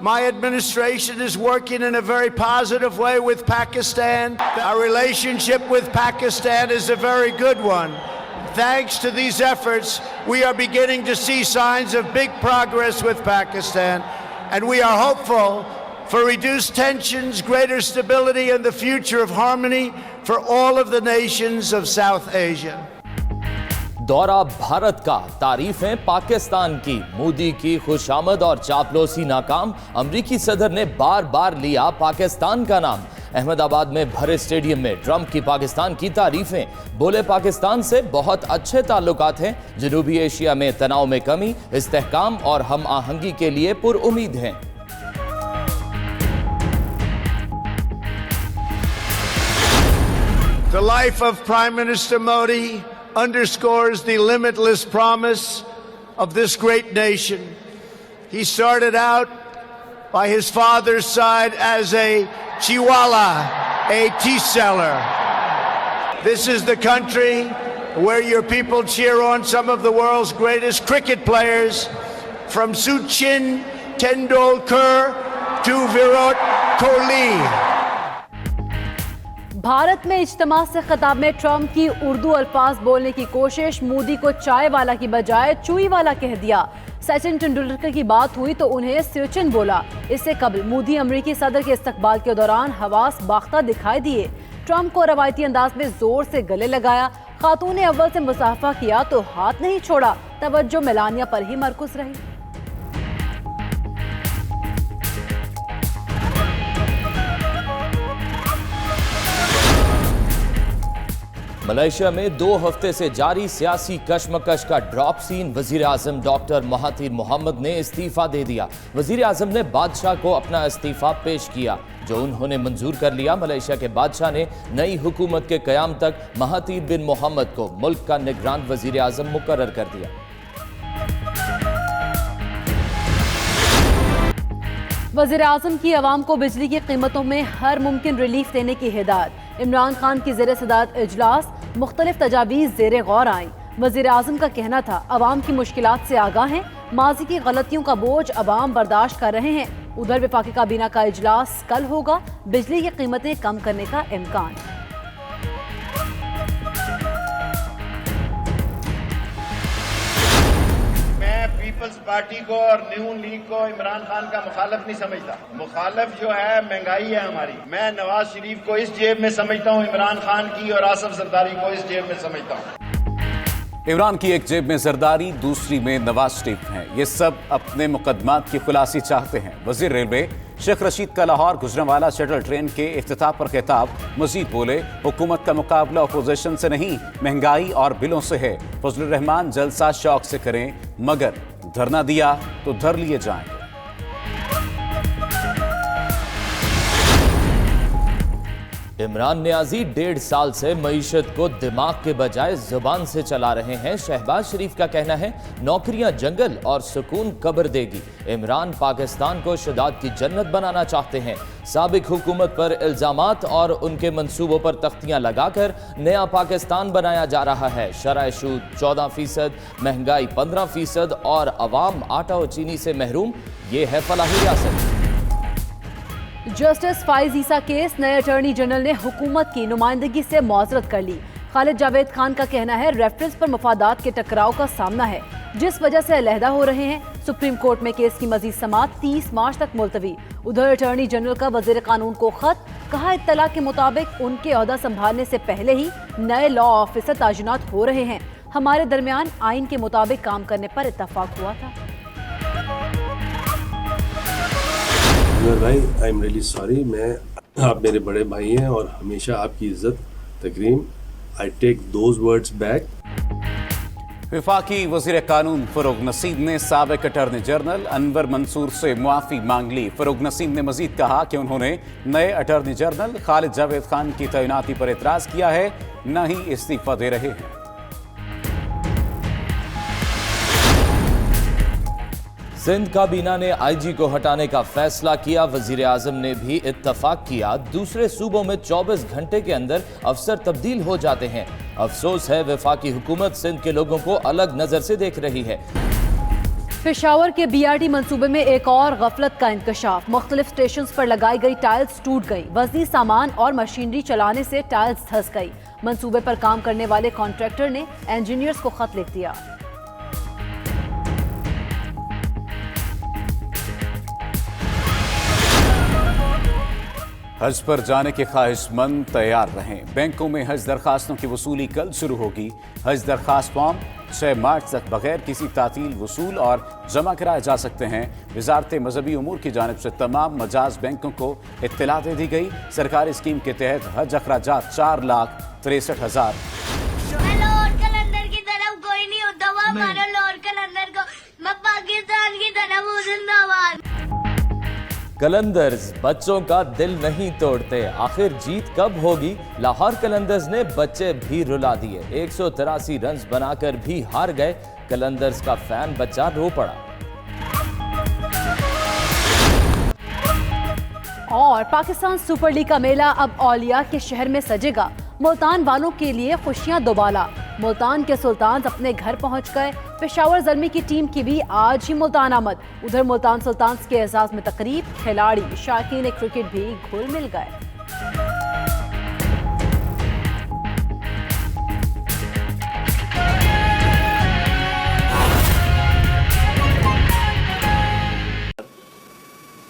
My administration is working in a very positive way with Pakistan. Our relationship with Pakistan is a very good one. Thanks to these efforts, we are beginning to see signs of big progress with Pakistan, and we are hopeful for reduced tensions, greater stability, and the future of harmony for all of the nations of South Asia. دورہ بھارت کا تعریفیں پاکستان کی، مودی کی خوشامد اور چاپلوسی ناکام، امریکی صدر نے بار بار لیا پاکستان کا نام۔ احمد آباد میں بھرے اسٹیڈیم میں ٹرمپ کی پاکستان کی تعریفیں، بولے پاکستان سے بہت اچھے تعلقات ہیں، جنوبی ایشیا میں تناؤ میں کمی، استحکام اور ہم آہنگی کے لیے پر امید ہیں۔ The life of Prime Minister Modi underscores the limitless promise of this great nation. He started out by his father's side as a chihuahua, a tea seller. This is the country where your people cheer on some of the world's greatest cricket players, from Sachin Tendulkar to Virat Kohli. Bharat میں اجتماع سے خطاب میں Trump کی اردو الفاظ بولنے کی کوشش، مودی کو چائے والا کی بجائے چوئی والا کہہ دیا۔ سچن ٹنڈولکر کی بات ہوئی تو انہیں سچن بولا۔ اس سے قبل مودی امریکی صدر کے استقبال کے دوران حواس باختہ دکھائی دیے۔ ٹرمپ کو روایتی انداز میں زور سے گلے لگایا، خاتون اول سے مصافحہ کیا تو ہاتھ نہیں چھوڑا، توجہ میلانیا پر ہی مرکوز رہی۔ ملائیشیا میں 2 ہفتے سے جاری سیاسی کشمکش کا ڈراپ سین، وزیر اعظم ڈاکٹر مہاتیر محمد نے استعفیٰ دے دیا۔ وزیر اعظم نے بادشاہ کو اپنا استعفیٰ پیش کیا، جو انہوں نے منظور کر لیا۔ ملائیشیا کے بادشاہ نے نئی حکومت کے قیام تک مہاتیر بن محمد کو ملک کا نگران وزیر اعظم مقرر کر دیا۔ وزیر اعظم کی عوام کو بجلی کی قیمتوں میں ہر ممکن ریلیف دینے کی ہدایت۔ عمران خان کی زیر صدارت اجلاس، مختلف تجاویز زیر غور آئیں۔ وزیر اعظم کا کہنا تھا عوام کی مشکلات سے آگاہ ہیں، ماضی کی غلطیوں کا بوجھ عوام برداشت کر رہے ہیں۔ ادھر وفاقی کابینہ کا اجلاس کل ہوگا، بجلی کی قیمتیں کم کرنے کا امکان۔ پیپلز پارٹی کو اور نیون لیگ کو عمران خان کا مخالف نہیں سمجھتا۔ مخالف جو ہے مہنگائی ہے ہماری۔ میں نواز شریف کو اس جیب میں سمجھتا ہوں، عمران خان کی اور آصف زرداری کو اس جیب میں سمجھتا ہوں۔ عمران کی ایک جیب میں زرداری، دوسری میں نواز شریف ہیں۔ یہ سب اپنے مقدمات کی خلاصی چاہتے ہیں۔ وزیر ریلوے شیخ رشید کا لاہور گجرانوالہ شٹل ٹرین کے افتتاح پر خطاب، مزید بولے حکومت کا مقابلہ اپوزیشن سے نہیں، مہنگائی اور بلوں سے ہے۔ فضل الرحمان جلسہ شوق سے کریں، مگر دھرنا دیا تو دھر لیے جائیں۔ عمران نیازی 1.5 سال سے معیشت کو دماغ کے بجائے زبان سے چلا رہے ہیں۔ شہباز شریف کا کہنا ہے نوکریاں جنگل اور سکون قبر دے گی۔ عمران پاکستان کو شداد کی جنت بنانا چاہتے ہیں۔ سابق حکومت پر الزامات اور ان کے منصوبوں پر تختیاں لگا کر نیا پاکستان بنایا جا رہا ہے۔ شرح سود 14%، مہنگائی 15% اور عوام آٹا و چینی سے محروم، یہ ہے فلاحی ریاست۔ جسٹس فائز عیسیٰ کیس، نئے اٹارنی جنرل نے حکومت کی نمائندگی سے معذرت کر لی۔ خالد جاوید خان کا کہنا ہے ریفرنس پر مفادات کے ٹکراؤ کا سامنا ہے، جس وجہ سے علیحدہ ہو رہے ہیں۔ سپریم کورٹ میں کیس کی مزید سماعت 30 مارچ تک ملتوی۔ ادھر اٹارنی جنرل کا وزیر قانون کو خط، کہا اطلاع کے مطابق ان کے عہدہ سنبھالنے سے پہلے ہی نئے لا آفیسر تعینات ہو رہے ہیں۔ ہمارے درمیان آئین کے مطابق کام کرنے پر اتفاق ہوا تھا۔ بھائی آئی ایم ریئلی سوری، میں آپ میرے بڑے بھائی ہیں اور ہمیشہ آپ کی عزت تکریم، آئی ٹیک دوز ورڈز بیک۔ وفاقی وزیر قانون فروغ نسیم نے سابق اٹارنی جنرل انور منصور سے معافی مانگ لی۔ فروغ نسیم نے مزید کہا کہ انہوں نے نئے اٹارنی جنرل خالد جاوید خان کی تعیناتی پر اعتراض کیا ہے، نہ ہی استعفیٰ دے رہے ہیں۔ سندھ کابینہ نے آئی جی کو ہٹانے کا فیصلہ کیا، وزیر اعظم نے بھی اتفاق کیا۔ دوسرے صوبوں میں 24 گھنٹے کے اندر افسر تبدیل ہو جاتے ہیں۔ افسوس ہے وفاقی حکومت سندھ کے لوگوں کو الگ نظر سے دیکھ رہی ہے۔ पेशावर के BRT मंसूबे में एक और गफलत का इंकशाफ। मुख्तलिफ स्टेशन पर लगाई गई टाइल्स टूट गई। वजनी सामान और मशीनरी चलाने से टाइल्स धंस गई। मंसूबे पर काम करने वाले कॉन्ट्रैक्टर ने इंजीनियर्स को खत लिख दिया। हज पर जाने के ख्वाहिशमंद तैयार रहें। बैंकों में हज दरखास्तों की वसूली कल शुरू होगी। हज दरखास्त फॉर्म 6 मार्च तक बगैर किसी तातील वसूल और जमा कराए जा सकते हैं। वजारत मजहबी उमूर की जानिब से तमाम मजाज बैंकों को इत्तला दे दी गई। सरकारी स्कीम के तहत हज अखराजात 4,63,000। लाहौर कलंदर की तरफ कोई नहीं होता, वहाँ मारो लाहौर कलंदर को। मैं पाकिस्तान की तरफ हूँ, जिंदाबाद। कलंदर्स बच्चों का दिल नहीं तोड़ते, आखिर जीत कब होगी? लाहौर कलंदर्स ने बच्चे भी रुला दिए। 183 रन बनाकर भी हार गए। कलंदर्स का फैन बच्चा रो पड़ा। और पाकिस्तान सुपर लीग का मेला अब औलिया के शहर में सजेगा। मुल्तान वालों के लिए खुशियां दोबाला। मुल्तान के सुल्तान अपने घर पहुंच गए। पेशावर ज़ल्मी की टीम की भी आज ही मुल्तान आमद। उधर मुल्तान सुल्तान्स के एजाज में तकरीब, खिलाड़ी शायकीन क्रिकेट भी घुल मिल गए।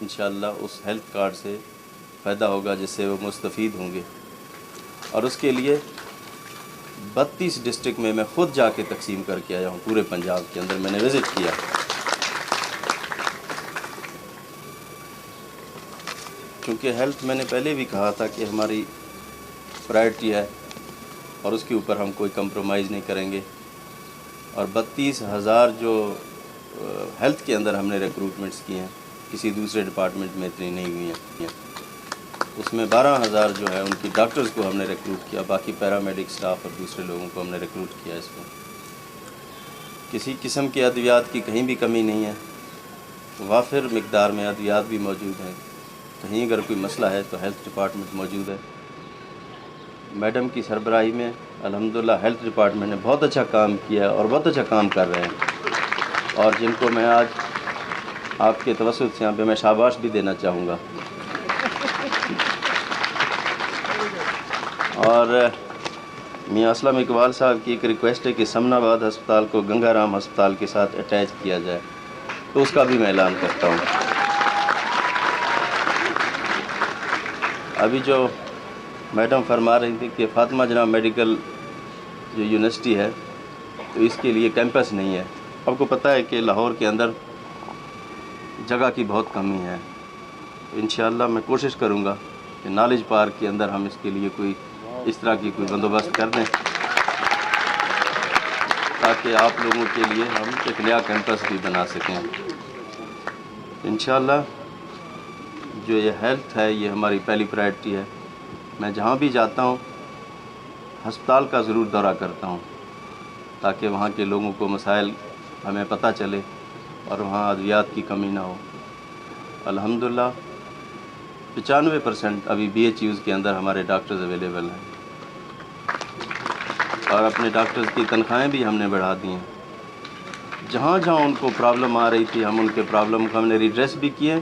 इंशाअल्लाह उस हेल्थ कार्ड से फ़ायदा होगा जिससे वो मुस्तफ़ीद होंगे। और उसके लिए 32 डिस्ट्रिक्ट में मैं ख़ुद जाके तकसीम करके आया हूँ। पूरे पंजाब के अंदर मैंने विज़िट किया। क्योंकि हेल्थ मैंने पहले भी कहा था कि हमारी प्रायोरिटी है और उसके ऊपर हम कोई कंप्रोमाइज़ नहीं करेंगे। और 32,000 जो हेल्थ के अंदर हमने रिक्रूटमेंट्स किए हैं, किसी दूसरे डिपार्टमेंट में इतनी नहीं हुई हैं। उसमें 12,000 जो है उनकी डॉक्टर्स को हमने रिक्रूट किया। बाकी पैरामेडिक स्टाफ और दूसरे लोगों को हमने रिक्रूट किया। इसमें किसी किस्म की अद्वियात की कहीं भी कमी नहीं है। वाफिर मिकदार में अद्वियात भी मौजूद हैं। कहीं अगर कोई मसला है तो हेल्थ डिपार्टमेंट मौजूद है। मैडम की सरबराही में अल्हम्दुलिल्लाह हेल्थ डिपार्टमेंट ने बहुत अच्छा काम किया और बहुत अच्छा काम कर रहे हैं। और जिनको मैं आज आपके तवस्सुत से यहाँ पे मैं शाबाश भी देना चाहूँगा। और मियाँ असलम इकबाल साहब की एक रिक्वेस्ट है कि समनाबाद हस्पताल को गंगाराम हस्पताल के साथ अटैच किया जाए, तो उसका भी मैं ऐलान करता हूँ। अभी जो मैडम फरमा रही थी कि फातिमा जनाब मेडिकल जो यूनिवर्सिटी है तो इसके लिए कैंपस नहीं है। आपको पता है कि लाहौर के अंदर जगह की बहुत कमी है। तो इंशाअल्लाह मैं कोशिश करूँगा कि नॉलेज पार्क के अंदर हम इसके लिए कोई इस तरह की कोई बंदोबस्त कर दें ताकि आप लोगों के लिए हम एक नया कैंपस भी बना सकें। इंशाअल्लाह जो ये हेल्थ है ये हमारी पहली प्रायोरिटी है। मैं जहाँ भी जाता हूँ हस्पताल का ज़रूर दौरा करता हूँ ताकि वहाँ के लोगों को मसाइल हमें पता चले और वहाँ अद्वियात की कमी ना हो। अल्हम्दुलिल्लाह 95% अभी BHUs के अंदर हमारे डॉक्टर्स अवेलेबल हैं और अपने डॉक्टर्स की तनख्वाहें भी हमने बढ़ा दी हैं। जहाँ जहाँ उनको प्रॉब्लम आ रही थी हम उनके प्रॉब्लम को हमने रिड्रेस भी किए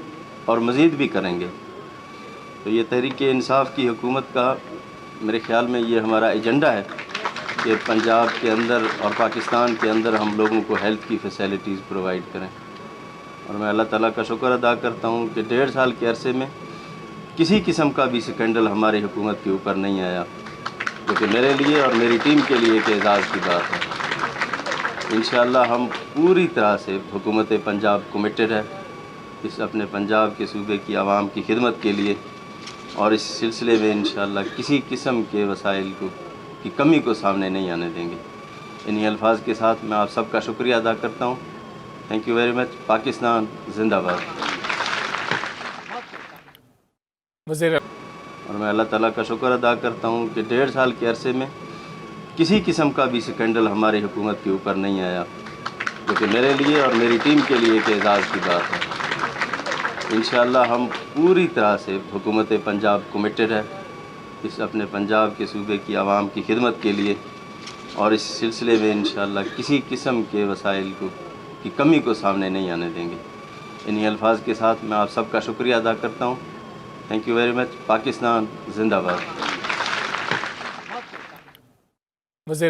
और मज़ीद भी करेंगे। तो ये तहरीक इंसाफ की हुकूमत का मेरे ख़्याल में ये हमारा एजेंडा है कि पंजाब के अंदर और पाकिस्तान के अंदर हम लोगों को हेल्थ की फैसिलिटीज़ प्रोवाइड करें। और मैं अल्लाह ताला का शुक्र अदा करता हूँ कि 1.5 साल के अरसे में किसी किस्म का भी स्कैंडल हमारी हुकूमत के ऊपर नहीं आया, जो कि मेरे लिए और मेरी टीम के लिए एक एजाज़ की बात है। इंशाअल्लाह हम पूरी तरह से हुकूमत पंजाब कमिटेड है इस अपने पंजाब के सूबे की आवाम की खिदमत के लिए और इस सिलसिले में इंशाअल्लाह किसी किस्म के वसाइल की कमी को सामने नहीं आने देंगे। इन्हीं अल्फाज के साथ मैं आप सबका शुक्रिया अदा करता हूँ। Thank you very much. Pakistan जिंदाबाद। और मैं अल्लाह ताला का शुक्र अदा करता हूँ कि 1.5 साल के अरसे में किसी किस्म का भी स्कैंडल हमारी हुकूमत के ऊपर नहीं आया, जो कि मेरे लिए और मेरी टीम के लिए एक एजाज़ की बात है। इंशाअल्लाह हम पूरी तरह से हुकूमत पंजाब कमिटेड है इस अपने पंजाब के सूबे की आवाम की खिदमत के लिए और इस सिलसिले में इंशाअल्लाह किसी किस्म के वसाइल की कमी को सामने नहीं आने देंगे। इन्हीं अल्फाज के साथ मैं आप सबका शुक्रिया अदा करता हूँ। Thank you very much. Pakistan जिंदाबाद। वज़ीर